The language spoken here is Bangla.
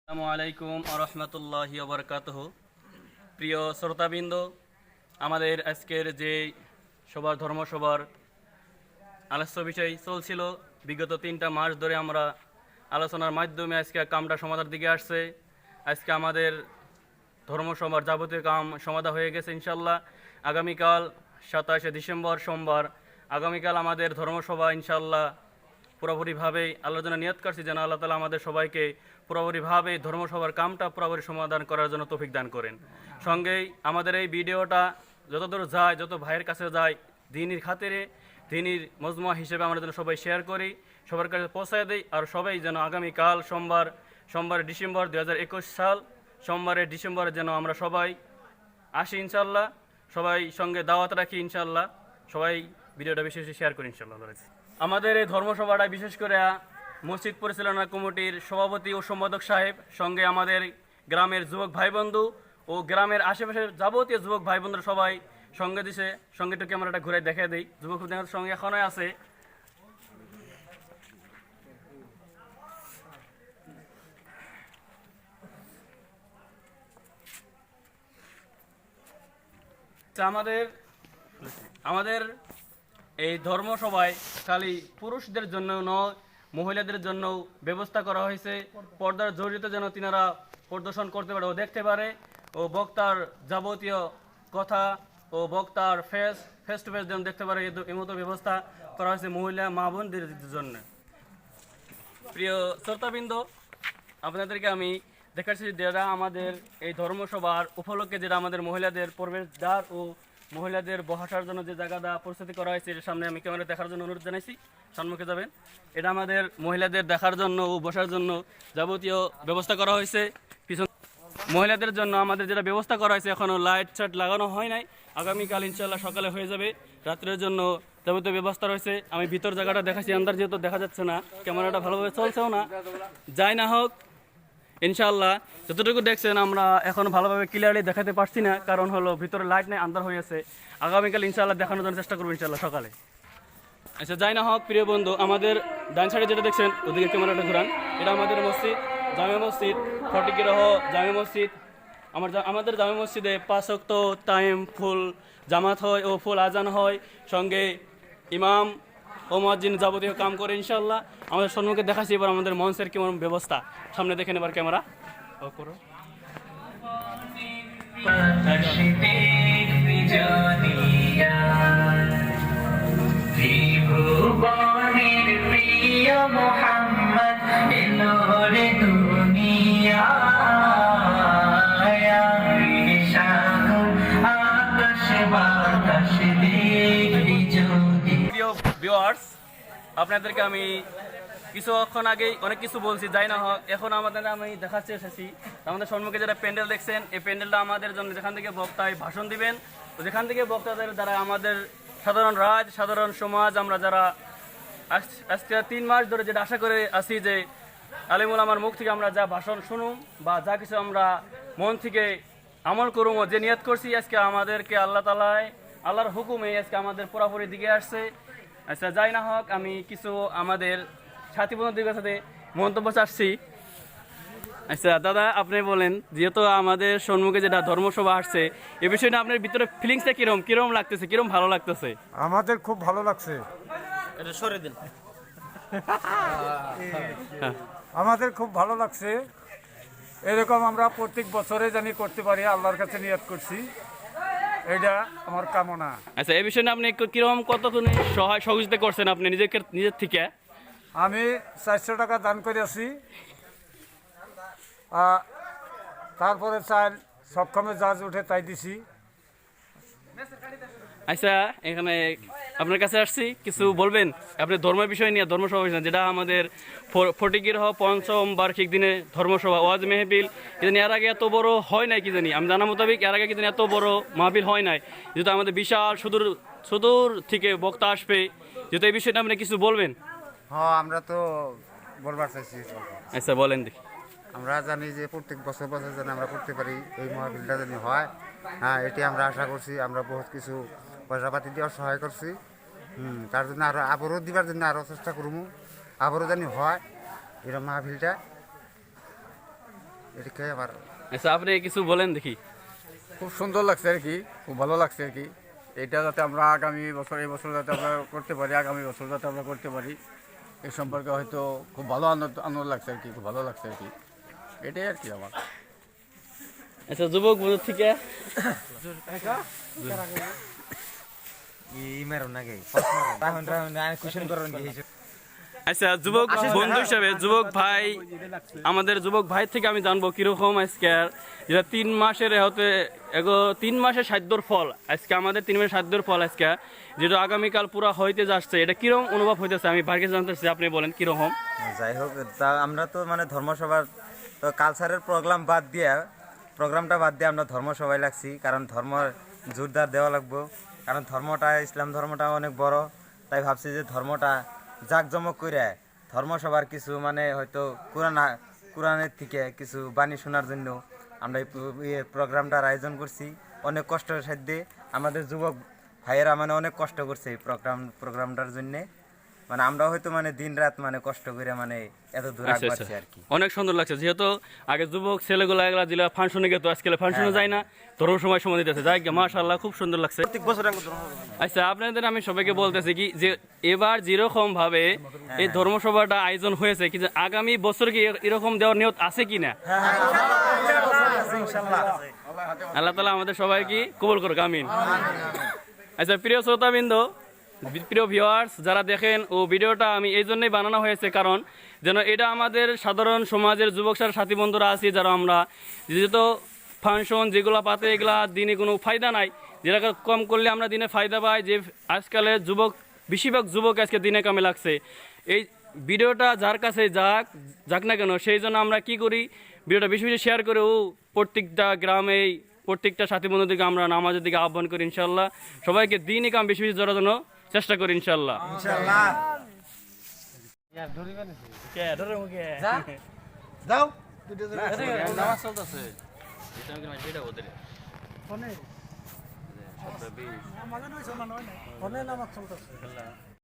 আসসালামু আলাইকুম আরহামতুল্লাহি ওবরকাতহ। প্রিয় শ্রোতাবৃন্দ, আমাদের আজকের যে সবার ধর্মসভার আলোচ্য বিষয় চলছিল, বিগত 3টা মাস ধরে আমরা আলোচনার মাধ্যমে আজকে কামটা সমাধানের দিকে আসছে। আজকে আমাদের ধর্মসভার যাবতীয় কাম সমাধা হয়ে গেছে ইনশাল্লাহ। আগামীকাল 27শে ডিসেম্বর সোমবার আগামীকাল আমাদের ধর্মসভা ইনশাল্লাহ পুরোপুরিভাবে আল্লাহর জন্য নিয়ত করছি যেন আল্লাহ তাআলা আমাদের সবাইকে পুরোপুরিভাবে ধর্মসভার কামটা পুরোপুরি সমাধান করার জন্য তৌফিক দান করেন। সঙ্গেই আমাদের এই ভিডিওটা যতদূর যায়, যত ভাইয়ের কাছে যায়, দিনের খাতিরে দিনের মজমুয়া হিসেবে আমরা যেন সবাই শেয়ার করি, সবার কাছে পৌঁছায় দিই। আর সবাই যেন আগামীকাল সোমবার ডিসেম্বর 2021 সাল সোমবারে ডিসেম্বরে যেন আমরা সবাই আসি ইনশাল্লাহ। সবাই সঙ্গে দাওয়াত রাখি ইনশাল্লাহ। সবাই ভিডিওটা বেশি বেশি শেয়ার করি ইনশাল্লাহ। আমাদের এই ধর্মসভাটা বিশেষ করে মসজিদ পরিচালনা কমিটির সভাপতি ও সম্পাদক সাহেব, সঙ্গে আমাদের গ্রামের যুবক ভাই বন্ধু ও গ্রামের আশেপাশের যাবতীয় যুবক ভাই বন্ধুরা সবাই সঙ্গে দিছে। সঙ্গে একটু ক্যামেরাটা ঘুরে দেখা দিই। যুবক সঙ্গে এখনো আছে। আমাদের এই ধর্মসভায় খালি পুরুষদের জন্য নয়, মহিলাদের জন্য ব্যবস্থা করা হয়েছে। পর্দার জড়িত যেন তিনারা প্রদর্শন করতে পারে ও দেখতে পারে, ও বক্তার যাবতীয় কথা ও বক্তার ফেস টু ফেস যেন দেখতে পারে, এই মতো ব্যবস্থা করা হয়েছে মহিলা মা বোনদের জন্য। প্রিয় শ্রোতাবৃন্দ, আপনাদেরকে আমি দেখাচ্ছি যেটা আমাদের এই ধর্মসভার উপলক্ষে যেটা আমাদের মহিলাদের প্রবেশদ্বার ও মহিলাদের বসার জন্য যে জায়গাটা প্রস্তুতি করা হয়েছে, এর সামনে আমি ক্যামেরা দেখার জন্য অনুরোধ জানাইছি, সম্মুখে যাবেন। এটা আমাদের মহিলাদের দেখার জন্য ও বসার জন্য যাবতীয় ব্যবস্থা করা হয়েছে। পিছন মহিলাদের জন্য আমাদের যেটা ব্যবস্থা করা হয়েছে, এখনও লাইট ছাট লাগানো হয় নাই, আগামীকাল ইনশাল্লাহ সকালে হয়ে যাবে। রাত্রের জন্য যাবতীয় ব্যবস্থা রয়েছে। আমি ভিতর জায়গাটা দেখাচ্ছি, আন্দার যেহেতু দেখা যাচ্ছে না, ক্যামেরাটা ভালোভাবে চলছেও না, যাই না হোক ইনশাল্লাহ যতটুকু দেখছেন আমরা এখন ভালোভাবে ক্লিয়ারলি দেখাতে পারছি না, কারণ হলো ভিতরে লাইট নেই, আন্দার হয়েছে। আগামীকাল ইনশাল্লাহ দেখানোর জন্য চেষ্টা করবো ইনশাল্লাহ সকালে। আচ্ছা, যাই না হোক প্রিয় বন্ধু, আমাদের ডান সাইডে যেটা দেখছেন ওদিকে ক্যামেরাটা ঘুরান, এটা আমাদের মসজিদ, জামে মসজিদ, ফটিকিরহ জামে মসজিদ। আমাদের জামে মসজিদে 5 ওয়াক্ত টাইম ফুল জামাত হয় ও ফুল আজান হয়, সঙ্গে ইমাম ও মুয়াজ্জিন যাবতীয় কাম করে ইনশাল্লাহ। আমাদের সম্মুখে দেখাচ্ছি এবার আমাদের মঞ্চের কেমন ব্যবস্থা, সামনে দেখেন এবার ক্যামেরা ও করো। ভিউয়ার্স, আপনাদেরকে আমি কিছুক্ষণ আগেই অনেক কিছু বলছি, যাই না হোক এখন আমাদের আমি দেখাচ্ছি এসেছি আমাদের সম্মুখে যেটা প্যান্ডেল দেখছেন, এই প্যান্ডেলটা আমাদের জন্য যেখান থেকে বক্তায় ভাষণ দিবেন, যেখান থেকে বক্তাদের দ্বারা আমাদের সাধারণ সমাজ আমরা যারা আজকে 3 মাস ধরে যেটা আশা করে আসি যে আলিমুল আমার মুখ থেকে আমরা যা ভাষণ শুনুম বা যা কিছু আমরা মন থেকে আমল করুম, যে নিয়ত করছি আজকে আমাদেরকে আল্লাহর হুকুমে আজকে আমাদের পুরাপুরি দিকে আসছে। আচ্ছা, যাই না হোক আমি কিছু আমাদের সাথী বন্ধুদের সাথে মন্তব্য চাচ্ছি। আচ্ছা দাদা, আপনি বলেন, যেহেতু আমাদের সম্মুখে যেটা ধর্মসভা আসছে, এ বিষয়টা আপনার ভিতরে ফিলিংসটা কিরম লাগতেছে, কিরম ভালো লাগতেছে? আমাদের খুব ভালো লাগছে। এটা সরে দিন। আমাদের খুব ভালো লাগছে। এরকম আমরা প্রত্যেক বছরে জানি করতে পারি, আল্লাহর কাছে নিয়ত করছি, এটা আমার কামনা। আচ্ছা, এই বিষয়ে আপনি কিরকম কতক্ষণ সহযোগিতা করছেন আপনি নিজের থেকে? আমি 400 টাকা দান করে আছি, তারপরে চাল সক্ষমে যা উঠে তাই দিছি। আচ্ছা, এখানে আপনার কাছে আসছি, কিছু বলবেন আপনি ধর্মের বিষয় নিয়ে, ধর্মসভা বিষয় যেটা আমাদের ফটিকিরহ 5ম বার্ষিক দিনে ধর্মসভা ওয়াজ মেহফিল, কি এর আগে এত বড় হয় নাই, কি জানি আমি জানা মোতাবেক এর আগে কি এত বড় মাহফিল হয় নাই, যেহেতু আমাদের বিশাল সুদূর থেকে বক্তা আসবে, যেহেতু এই বিষয়টা আপনি কিছু বলবেন? হ্যাঁ, আমরা তো বলবার চাইছি। আচ্ছা বলেন দেখি। আমরা জানি যে প্রত্যেক বছর যেন আমরা করতে পারি, এই মহাবিলটা যেন হয়। হ্যাঁ, এটি আমরা আশা করছি। আমরা বহুত কিছু পয়সাপাতি দেওয়ার সহায় করছি। তার জন্য আবারও দিবার জন্য আরও চেষ্টা করবো, আবারও জানি হয় এরকম মাহফিলটা। এটাকে আমার আচ্ছা আপনি কিছু বলেন দেখি। খুব সুন্দর লাগছে আর কি, খুব ভালো লাগছে আর কি। এটা যাতে আমরা আগামী বছর, এই বছর যাতে আমরা করতে পারি, আগামী বছর যাতে আমরা করতে পারি, এই সম্পর্কে হয়তো খুব ভালো আনন্দ লাগছে আর কি, খুব ভালো লাগছে আর কি। এটাই আর কি আমার। আচ্ছা যুবক বন্ধু থেকে আচ্ছা যুবক বন্ধু হিসাবে যুবক ভাই, আমাদের যুবক ভাই থেকে আমি জানবো কিরকম আজকে যেটা 3 মাসের হতে 3 মাসের সাধ্যর ফল, আজকে আমাদের 3 মাসের সাধ্যর ফল আজকে যেটা আগামীকাল পুরা হইতে যাচ্ছে, এটা কিরকম অনুভব হইতেছে আমি ভাইকে জানতে চাই, আপনি বলেন কিরকম। যাই হোক, তা আমরা তো মানে ধর্মসভার তো কালচারের প্রোগ্রামটা বাদ দিয়ে আমরা ধর্মসভায় লাগছি, কারণ ধর্ম জোরদার দেওয়া লাগবো, কারণ ধর্মটা ইসলাম ধর্মটা অনেক বড়, তাই ভাবছি যে ধর্মটা জাঁকজমক করে ধর্মসভার কিছু মানে হয়তো কোরআনের থেকে কিছু বাণী শোনার জন্য আমরা এই প্রোগ্রামটার আয়োজন করছি। অনেক কষ্টের সাথে আমাদের যুবক ভাইয়েরা মানে অনেক কষ্ট করছে এই প্রোগ্রামটার জন্যে, মানে আমরা হয়তো মানে দিন রাত মানে কষ্ট করে মানে এত দূর আচ্ছা, আগবাচ্ছি আর কি। অনেক সুন্দর লাগছে, যেহেতু আগে যুবক ছেলেগুলো এগুলা যেগুলা ফাংশনে গেতো আজকে ফাংশনে যায় না, ধর্ম সময় দিতেছে, যাই মাশাআল্লাহ খুব সুন্দর লাগছে। আচ্ছা আপনাদের আমি সবাইকে বলতেছি কি যে এবার যেরকম ভাবে এই ধর্মসভাটা আয়োজন হয়েছে, কি যে আগামী বছর কি এরকম দেওয়ার নিয়ত আছে কিনা, আল্লাহ তাআলা আমাদের সবাইকে কবুল করুক, আমিন। আচ্ছা প্রিয় শ্রোতাবৃন্দ, প্রিয় ভিউয়ার্স যারা দেখেন, ও ভিডিওটা আমি এই জন্যই বানানো হয়েছে কারণ যেন এটা আমাদের সাধারণ সমাজের যুবক সাথী বন্ধুরা আছি, যারা আমরা যেহেতু ফাংশন যেগুলো পাতে এগুলা দিনে কোনো ফায়দা নাই, যেটা কম করলে আমরা দিনে ফায়দা পাই, যে আজকালের বেশিরভাগ যুবক আজকে দিনে কামে লাগছে। এই ভিডিওটা যার কাছে যাক না কেন, সেই জন্য আমরা কি করি, ভিডিওটা বেশি বেশি শেয়ার করে ও প্রত্যেকটা গ্রামে প্রত্যেকটা সাথী বন্ধুদেরকে আমরা নামাজের দিকে আহ্বান করি, ইনশাল্লাহ সবাইকে দিনই কাম বেশি বেশি জোরার জন্য চেষ্টা করি ইনশাল্লাহ। ফোনে নামাজ চলতেছে।